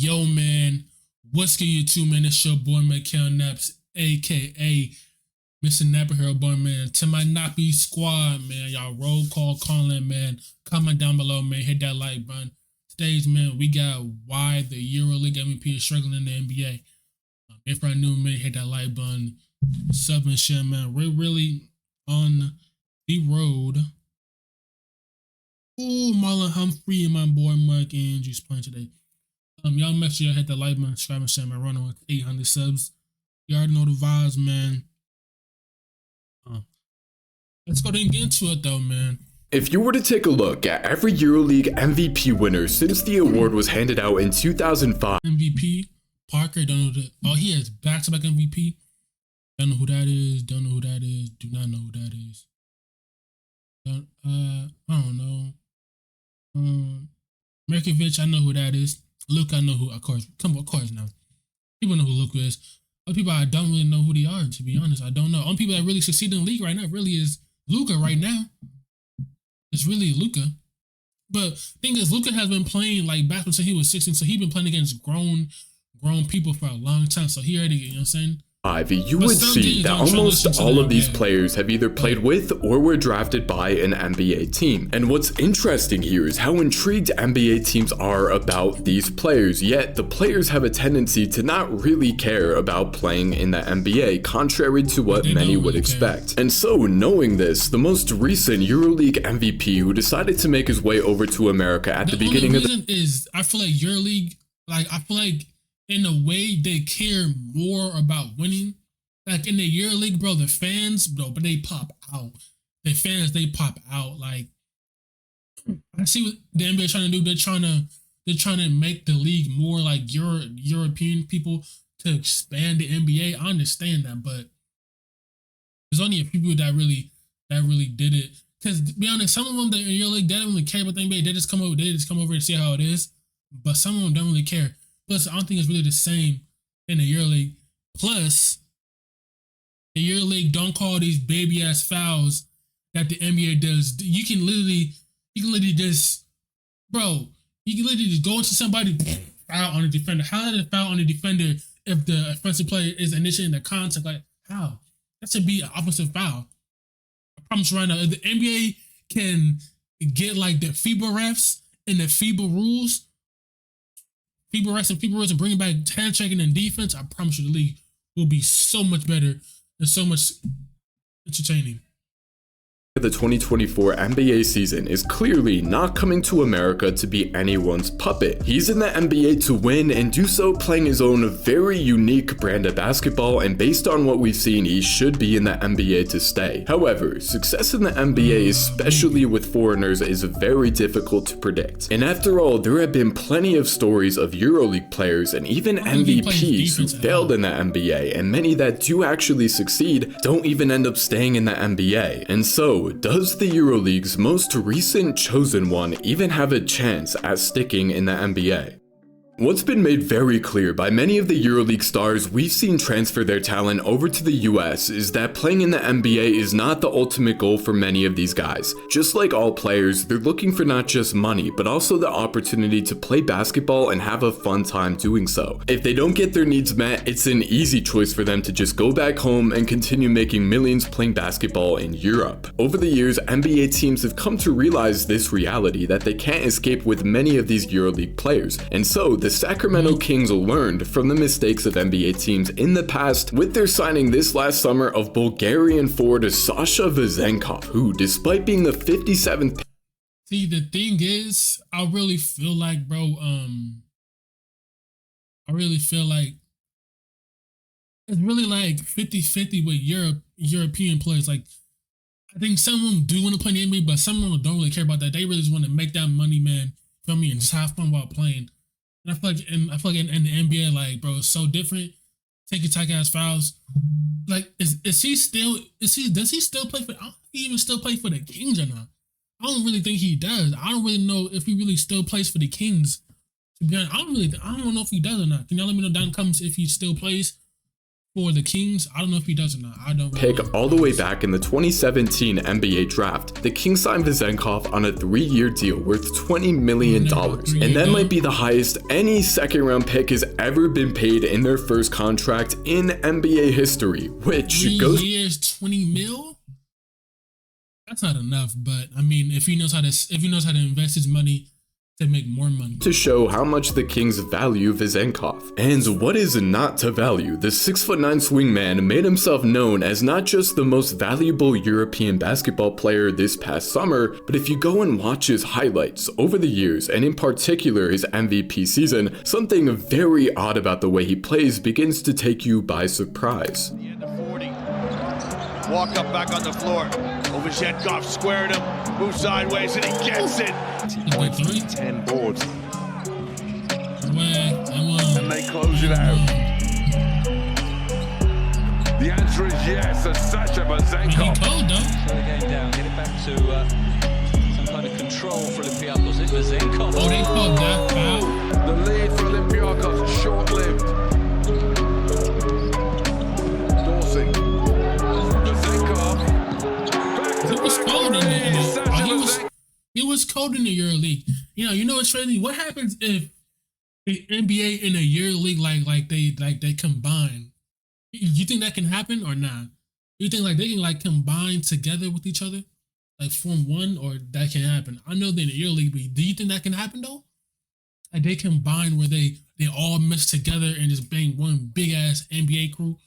Yo, man, what's good, you two, man? It's your boy, Mickal Naps, aka Mr. Napper Hero Boy, man. To my Nappy squad, man, y'all roll call calling, man. Comment down below, man. Hit that like button. Today's, man, we got why the Euroleague MVP is struggling in the NBA. If you're new, man, hit that like button. Sub and share, man. We're really on the road. Oh, Marlon Humphrey and my boy Mike Andrews playing today. Y'all make sure y'all hit that like button, subscribe and share, man. Running with 800 subs. You already know the vibes, man. Let's go ahead and get into it, though, man. If you were to take a look at every EuroLeague MVP winner since the award was handed out in 2005. MVP, Parker, don't know that. Oh, he has back-to-back MVP. Don't know who that is. Don't know who that is. Do not know who that is. I don't know. Merkovich, I know who that is. Luke, I know who, of course. Of course now. People know who Luke is. Other people, I don't really know who they are, to be honest. I don't know. Only people that really succeed in the league right now really is Luka right now. It's really Luka. But thing is, Luka has been playing like basketball since he was 16, so he's been playing against grown people for a long time. So he already, you know what I'm saying? You would see that almost all of these players have either played with or were drafted by an NBA team. And what's interesting here is how intrigued NBA teams are about these players, yet the players have a tendency to not really care about playing in the NBA, contrary to what many would expect. And so, knowing this, the most recent EuroLeague MVP who decided to make his way over to America at the beginning of the reason is I feel like EuroLeague, in a way, they care more about winning. Like in the EuroLeague, bro, the fans, bro, but they pop out. The fans, they pop out. Like, I see what the NBA trying to do. They're trying to make the league more like European people to expand the NBA. I understand that, but there's only a few people that really did it. Because to be honest, some of them that in EuroLeague, they don't really care about the NBA. They just come over and see how it is. But some of them don't really care. Plus, I don't think it's really the same in the EuroLeague. Plus, the EuroLeague don't call these baby ass fouls that the NBA does. You can literally just, bro. You can literally just go into somebody, foul on the defender. How did it foul on the defender if the offensive player is initiating the contact? Like how? That should be an offensive foul. I promise you right now, if the NBA can get like the FIBA refs and the FIBA rules. FIBA rules and bringing back hand checking and defense, I promise you the league will be so much better and so much entertaining. The 2024 NBA season is clearly not coming to America to be anyone's puppet. He's in the NBA to win and do so playing his own very unique brand of basketball, and based on what we've seen, he should be in the NBA to stay. However, success in the NBA, especially with foreigners, is very difficult to predict. And after all, there have been plenty of stories of EuroLeague players and even MVPs who failed in the NBA, and many that do actually succeed don't even end up staying in the NBA. And so, does the EuroLeague's most recent chosen one even have a chance at sticking in the NBA? What's been made very clear by many of the EuroLeague stars we've seen transfer their talent over to the US is that playing in the NBA is not the ultimate goal for many of these guys. Just like all players, they're looking for not just money, but also the opportunity to play basketball and have a fun time doing so. If they don't get their needs met, it's an easy choice for them to just go back home and continue making millions playing basketball in Europe. Over the years, NBA teams have come to realize this reality that they can't escape with many of these EuroLeague players, and so the Sacramento Kings learned from the mistakes of NBA teams in the past with their signing this last summer of Bulgarian forward Sasha Vezenkov, who, despite being the 57th. See, the thing is, I really feel like, bro, it's really like 50-50 with European players. Like, I think some of them do want to play in the NBA, but some of them don't really care about that. They really just want to make that money, man, feel me, and just have fun while playing. And I feel like in the NBA, like, bro, it's so different. Take ass fouls. Like, does he still play for? I don't think he even still play for the Kings or not. I don't really think he does. I don't really know if he really still plays for the Kings. To be honest, I don't know if he does or not. Can y'all let me know down in the comments if he still plays for the Kings. I don't know if he does or not. I don't pick really know. all the way back in the 2017 NBA draft, the Kings signed Vezenkov on a 3-year deal worth $20 million, and that might be the highest any second-round pick has ever been paid in their first contract in NBA history, which 3 goes years, 20 mil. That's not enough, but I mean, if he knows how to invest his money to make more money. To show how much the Kings value Vezenkov. And what is not to value? The 6'9" swingman made himself known as not just the most valuable European basketball player this past summer, but if you go and watch his highlights over the years, and in particular his MVP season, something very odd about the way he plays begins to take you by surprise. The end of 40. Walk up back on the floor. Ovechkov squared him, moves sideways, and he gets it. 10 boards. And they close it out. The answer is yes, and Sasha Vezenkov. He cold though. Slow the game down, get it back to some kind of control for Olympiacos. It's Vezenkov. Oh, they called that foul. The lead for Olympiacos is short-lived. Dorsey. Vezenkov. It was cold in the It was cold in the EuroLeague. You know what's crazy? What happens if the NBA and the EuroLeague like they combine? You think that can happen or not? You think like they can like combine together with each other, like form one, or that can happen? I know they're in the EuroLeague, but do you think that can happen though? Like they combine where they all mix together and just bang one big ass NBA crew.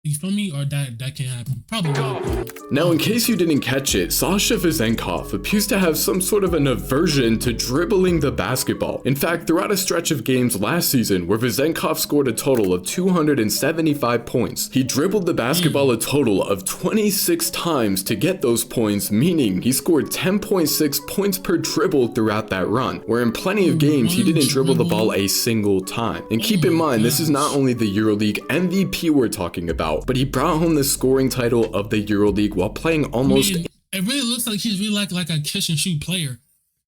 You feel me? Or that can happen? Probably not. Now, in case you didn't catch it, Sasha Vezenkov appears to have some sort of an aversion to dribbling the basketball. In fact, throughout a stretch of games last season where Vezenkov scored a total of 275 points, he dribbled the basketball a total of 26 times to get those points, meaning he scored 10.6 points per dribble throughout that run, where in plenty of games he didn't dribble the ball a single time. And keep in mind, this is not only the EuroLeague MVP we're talking about, but he brought home the scoring title of the EuroLeague while playing almost. It really looks like he's really like a catch and shoot player.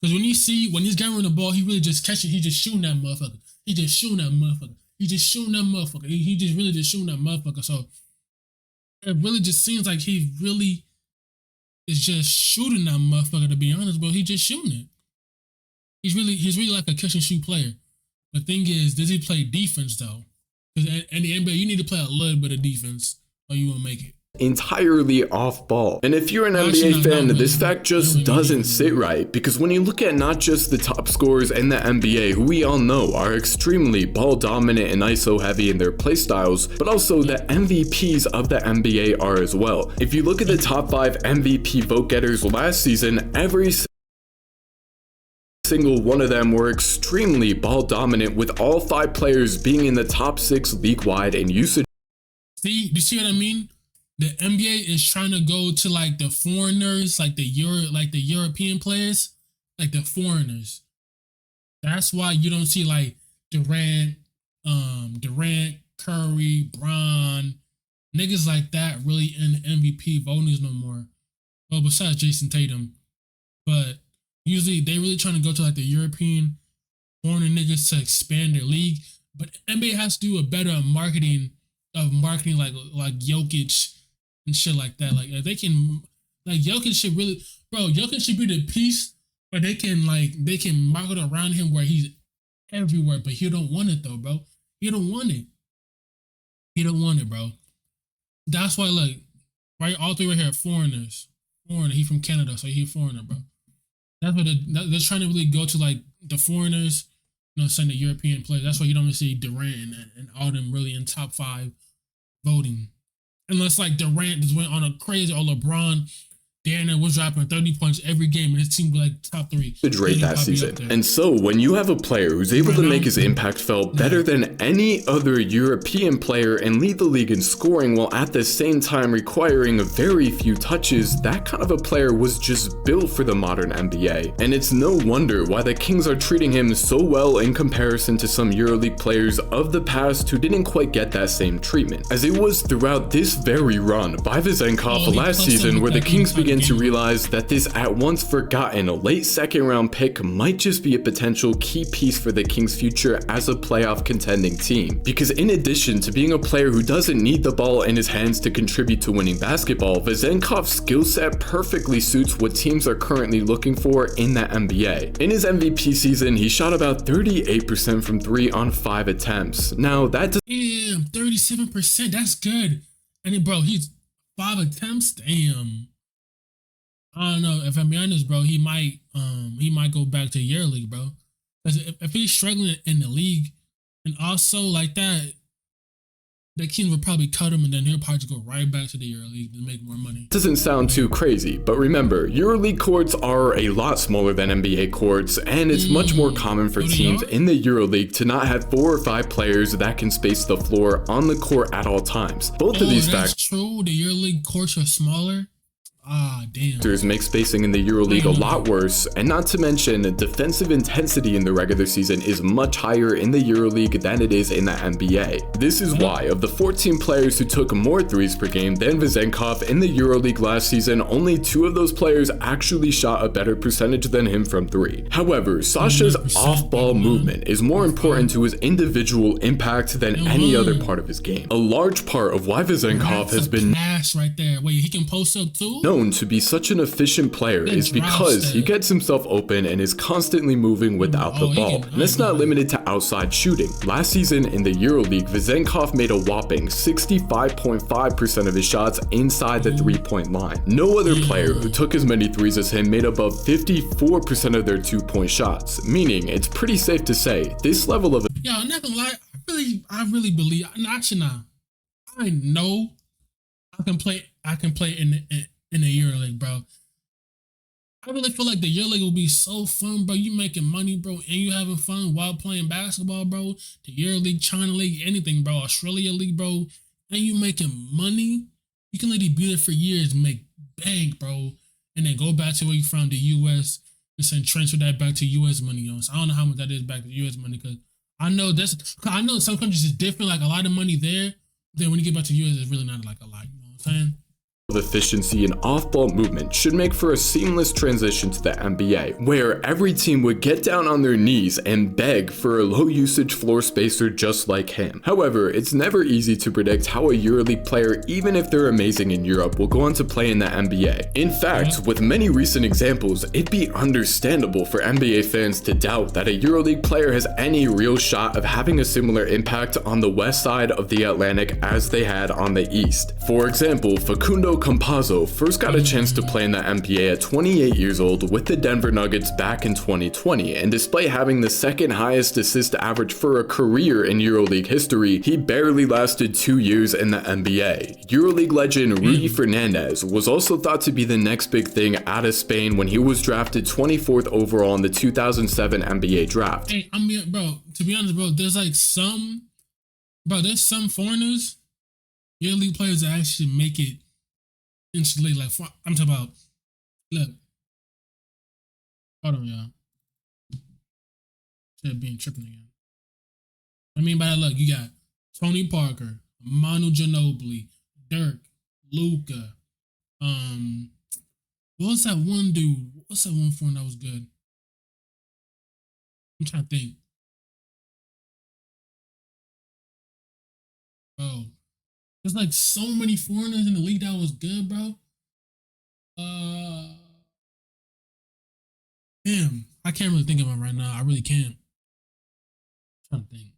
Because when he's gathering the ball, he really just catching. He just shooting that motherfucker. He just shooting that motherfucker. He just shooting that motherfucker. He just really just shooting that motherfucker. So it really just seems like he really is just shooting that motherfucker. To be honest, bro, he just shooting it. He's really like a catch and shoot player. The thing is, does he play defense though? Because in the NBA, you need to play a little bit of defense or you won't make it. Entirely off ball. And if you're an NBA fan, this fact just doesn't sit right, because when you look at not just the top scorers in the NBA, who we all know are extremely ball dominant and ISO heavy in their playstyles, but also the MVPs of the NBA are as well. If you look at the top 5 MVP vote getters last season, every single one of them were extremely ball dominant, with all 5 players being in the top 6 league-wide in usage. See, you see what I mean? The NBA is trying to go to like the foreigners, like the European players, like the foreigners. That's why you don't see like Durant, Curry, Bron, niggas like that really in the MVP votings no more. Well, besides Jason Tatum, but usually they really trying to go to like the European foreigner niggas to expand their league. But NBA has to do a better marketing like Jokic and shit like that. Like if they can, like Jokic should really, bro. Jokic should be the piece, but they can market around him where he's everywhere. But he don't want it though, bro. He don't want it. He don't want it, bro. That's why, like, right, all 3 right here, foreigners. Foreigner. He from Canada, so he a foreigner, bro. That's what they're trying to really go to, like the foreigners. Send the European players. That's why you don't really see Durant and all them really in top 5 voting. Unless like Durant just went on a crazy, or LeBron, Darren was dropping 30 points every game, and his team was like top 3. Rate that season. And so when you have a player who's able to make his impact felt better than any other European player and lead the league in scoring while at the same time requiring very few touches, that kind of a player was just built for the modern NBA. And it's no wonder why the Kings are treating him so well in comparison to some EuroLeague players of the past who didn't quite get that same treatment, as it was throughout this very run by Vezenkov last season where the Kings began begin to realize that this at once forgotten late second round pick might just be a potential key piece for the Kings' future as a playoff contending team. Because in addition to being a player who doesn't need the ball in his hands to contribute to winning basketball, Vezenkov's skill set perfectly suits what teams are currently looking for in the NBA. In his MVP season, he shot about 38% from 3 on 5 attempts. Now that does— Damn, 37%. That's good. And then, bro, he's 5 attempts. Damn. I don't know. If I'm being honest, bro, he might go back to Euroleague, bro. Because if he's struggling in the league, and also like that, the Kings would probably cut him, and then he'll probably just go right back to the Euroleague to make more money. doesn't sound too crazy, but remember, Euroleague courts are a lot smaller than NBA courts, and it's much more common for teams in the Euroleague to not have 4 or 5 players that can space the floor on the court at all times. Both of these That's true. The Euroleague courts are smaller. Ah, damn. factors make spacing in the Euroleague a lot worse, and not to mention, defensive intensity in the regular season is much higher in the Euroleague than it is in the NBA. This is why, of the 14 players who took more threes per game than Vezenkov in the Euroleague last season, only 2 of those players actually shot a better percentage than him from 3. However, Sasha's off-ball movement is more important to his individual impact than any other part of his game. A large part of why Vezenkov has been right there. Wait, he can post up too? known to be such an efficient player is because he gets himself open and is constantly moving without the ball. And it's not limited to outside shooting. Last season in the Euroleague, Vezenkov made a whopping 65.5% of his shots inside the three-point line. No other player who took as many threes as him made above 54% of their two-point shots, meaning it's pretty safe to say this level of— Yo, I'm not gonna lie, I really believe, actually nah, I know I can play in the Euroleague, bro. I really feel like the Euroleague will be so fun, bro. You making money, bro, and you having fun while playing basketball, bro. The Euroleague, China League, anything, bro. Australia League, bro. And you making money. You can literally be there for years, make bank, bro, and then go back to where you from, the US, and then transfer that back to US money, So I don't know how much that is back to US money, because I know some countries is different, like a lot of money there. Then when you get back to US, it's really not like a lot, you know what I'm saying? efficiency and off-ball movement should make for a seamless transition to the NBA, where every team would get down on their knees and beg for a low-usage floor spacer just like him. However, it's never easy to predict how a EuroLeague player, even if they're amazing in Europe, will go on to play in the NBA. In fact, with many recent examples, it'd be understandable for NBA fans to doubt that a EuroLeague player has any real shot of having a similar impact on the west side of the Atlantic as they had on the east. For example, Facundo Campazzo first got a chance to play in the NBA at 28 years old with the Denver Nuggets back in 2020, and despite having the second highest assist average for a career in EuroLeague history, he barely lasted 2 years in the NBA. EuroLeague legend Rudy Fernandez was also thought to be the next big thing out of Spain when he was drafted 24th overall in the 2007 NBA draft. Hey, I mean, bro, to be honest, bro, there's some foreigners, EuroLeague players that actually make it instantly. Like, I'm talking about, look, hold on, y'all. Instead of being tripping again. I mean by that, look, you got Tony Parker, Manu Ginobili, Dirk, Luka. What was that one dude? What's that one foreigner that was good? I'm trying to think. Bro, there's like so many foreigners in the league that was good, bro. Damn, I can't really think of it right now. I really can't. I'm trying to think.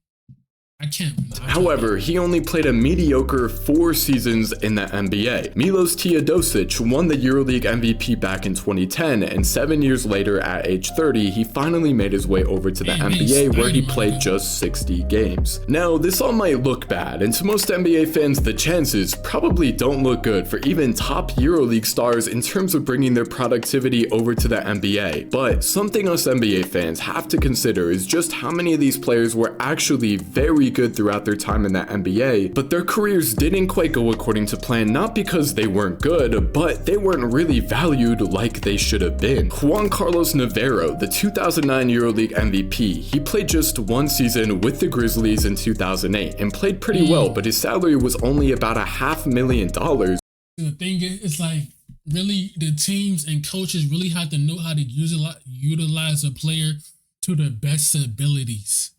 I can't. However, he only played a mediocre 4 seasons in the NBA. Milos Teodosic won the EuroLeague MVP back in 2010, and 7 years later, at age 30, he finally made his way over to the NBA, where he played just 60 games. Now, this all might look bad, and to most NBA fans, the chances probably don't look good for even top EuroLeague stars in terms of bringing their productivity over to the NBA. But something us NBA fans have to consider is just how many of these players were actually very good throughout their time in the NBA, but their careers didn't quite go according to plan, not because they weren't good, but they weren't really valued like they should have been. Juan Carlos Navarro, the 2009 EuroLeague MVP, he played just 1 season with the Grizzlies in 2008 and played pretty well, but his salary was only about $500,000. The thing is, it's like really the teams and coaches really have to know how to utilize a player to their best abilities.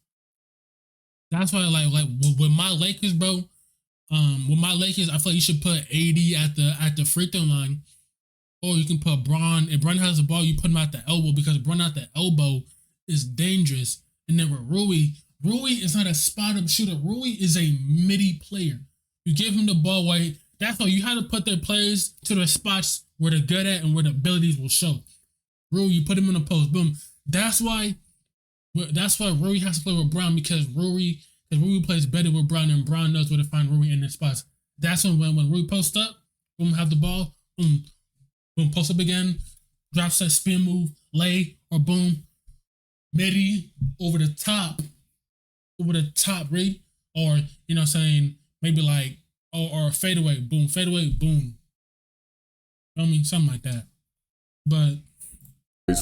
That's why, like with my Lakers, bro. With my Lakers, I feel like you should put AD at the free throw line, or you can put Bron. If Bron has the ball, you put him at the elbow because Bron at the elbow is dangerous. And then with Rui is not a spot-up shooter. Rui is a midi player. You give him the ball while that's why you have to put their players to their spots where they're good at and where the abilities will show. Rui, you put him in the post, boom. That's why Rui has to play with Brown because Rui plays better with Brown and Brown knows where to find Rui in their spots. That's when Rui posts up, boom, have the ball, boom, post up again, drops that spin move, lay, or boom, midi over the top, right? Or, you know what I'm saying, maybe like, or fadeaway, boom. You know what I mean? Something like that. But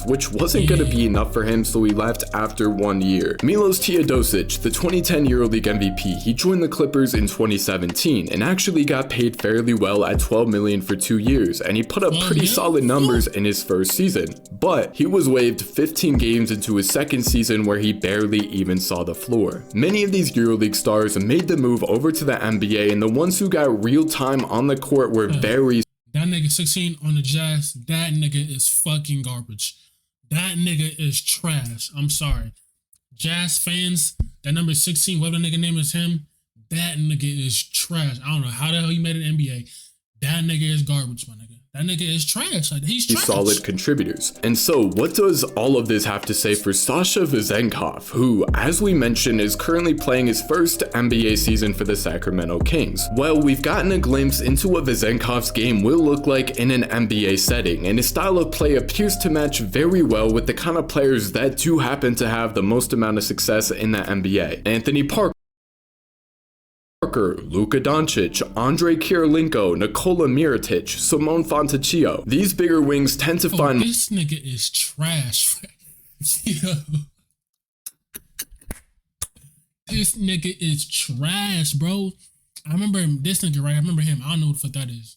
which wasn't going to be enough for him, so he left after 1 year. Milos Teodosic, the 2010 Euroleague MVP, he joined the Clippers in 2017 and actually got paid fairly well at $12 million for 2 years, and he put up pretty solid numbers in his first season. But he was waived 15 games into his second season where he barely even saw the floor. Many of these Euroleague stars made the move over to the NBA, and the ones who got real time on the court were very that nigga 16 on the Jazz, that nigga is fucking garbage. That nigga is trash. I'm sorry. Jazz fans, that number 16, whatever nigga name is him, that nigga is trash. I don't know how the hell he made an NBA. That nigga is garbage, my nigga. That nigga is trash. Like, he's trash. Solid contributors. And so what does all of this have to say for Sasha Vezenkov, who, as we mentioned, is currently playing his first NBA season for the Sacramento Kings? Well, we've gotten a glimpse into what Vezenkov's game will look like in an NBA setting, and his style of play appears to match very well with the kind of players that do happen to have the most amount of success in the NBA. Anthony Parker, Luka Doncic, Andre Kirilenko, Nikola Mirotic, Simone Fontecchio. These bigger wings tend to find this nigga is trash. Yo. This nigga is trash, bro. I remember this nigga, right? I remember him. I don't know what the fuck that is.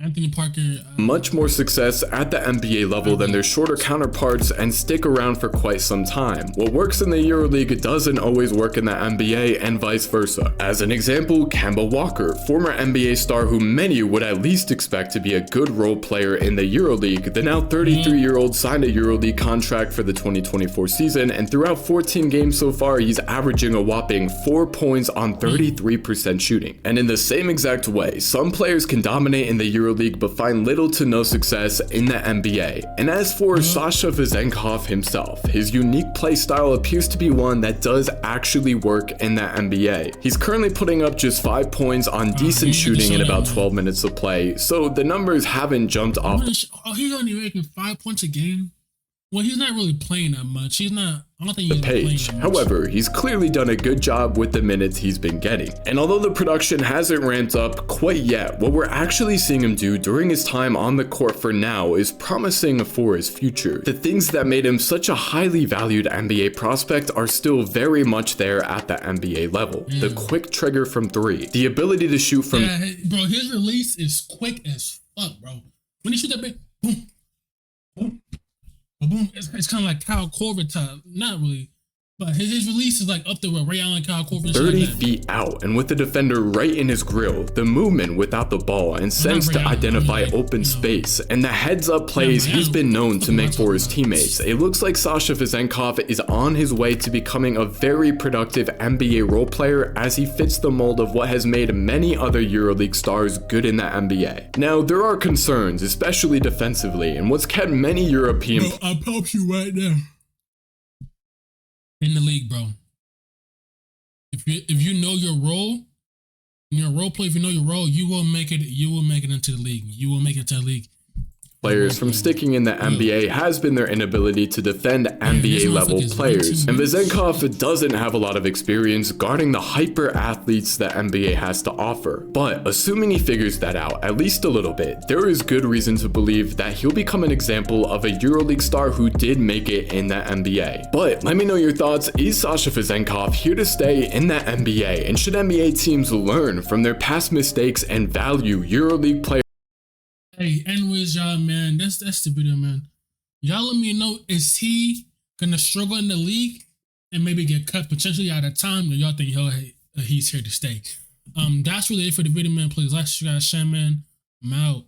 Anthony Parker. Much more success at the NBA level than their shorter counterparts and stick around for quite some time. What works in the Euroleague doesn't always work in the NBA and vice versa. As an example, Kemba Walker, former NBA star who many would at least expect to be a good role player in the Euroleague, the now 33-year-old signed a Euroleague contract for the 2024 season, and throughout 14 games so far, he's averaging a whopping 4 points on 33% shooting. And in the same exact way, some players can dominate in the Euroleague but find little to no success in the NBA. And as for Sasha Vezenkov himself, his unique play style appears to be one that does actually work in the NBA. He's currently putting up just 5 points on decent shooting in about 12 minutes of play, so the numbers haven't jumped off. Oh, he's only making 5 points a game? Well, he's not really playing that much. He's not. I don't think he's page. Playing that much. However, he's clearly done a good job with the minutes he's been getting. And although the production hasn't ramped up quite yet, what we're actually seeing him do during his time on the court for now is promising for his future. The things that made him such a highly valued NBA prospect are still very much there at the NBA level. The quick trigger from 3, the ability to shoot from bro, his release is quick as fuck, bro. When he shoot that big, boom, boom. Boom. It's kind of like Kyle Korver type. Not really. But his release is like up there with Ray Allen, Kyle Korver. 30 feet out, and with the defender right in his grill, the movement without the ball and sense to identify open space, and the heads-up plays he's been known to make for his teammates. It looks like Sasha Vezenkov is on his way to becoming a very productive NBA role player as he fits the mold of what has made many other EuroLeague stars good in the NBA. Now, there are concerns, especially defensively, and what's kept many European... Bro, I'll help you right now. In the league, bro. If you know your role, in your role play, if you know your role, you will make it into the league. You will make it to the league. Players from sticking in the NBA has been their inability to defend NBA level players, and Vezenkov doesn't have a lot of experience guarding the hyper athletes that NBA has to offer. But assuming he figures that out at least a little bit, there is good reason to believe that he'll become an example of a EuroLeague star who did make it in the NBA. But let me know your thoughts. Is Sasha Vezenkov here to stay in the NBA, and should NBA teams learn from their past mistakes and value EuroLeague players Hey, anyways, y'all, man, that's the video, man. Y'all let me know, is he gonna struggle in the league and maybe get cut potentially out of time, or y'all think he's here to stay? That's really it for the video, man. Please like, subscribe, share, man. I'm out.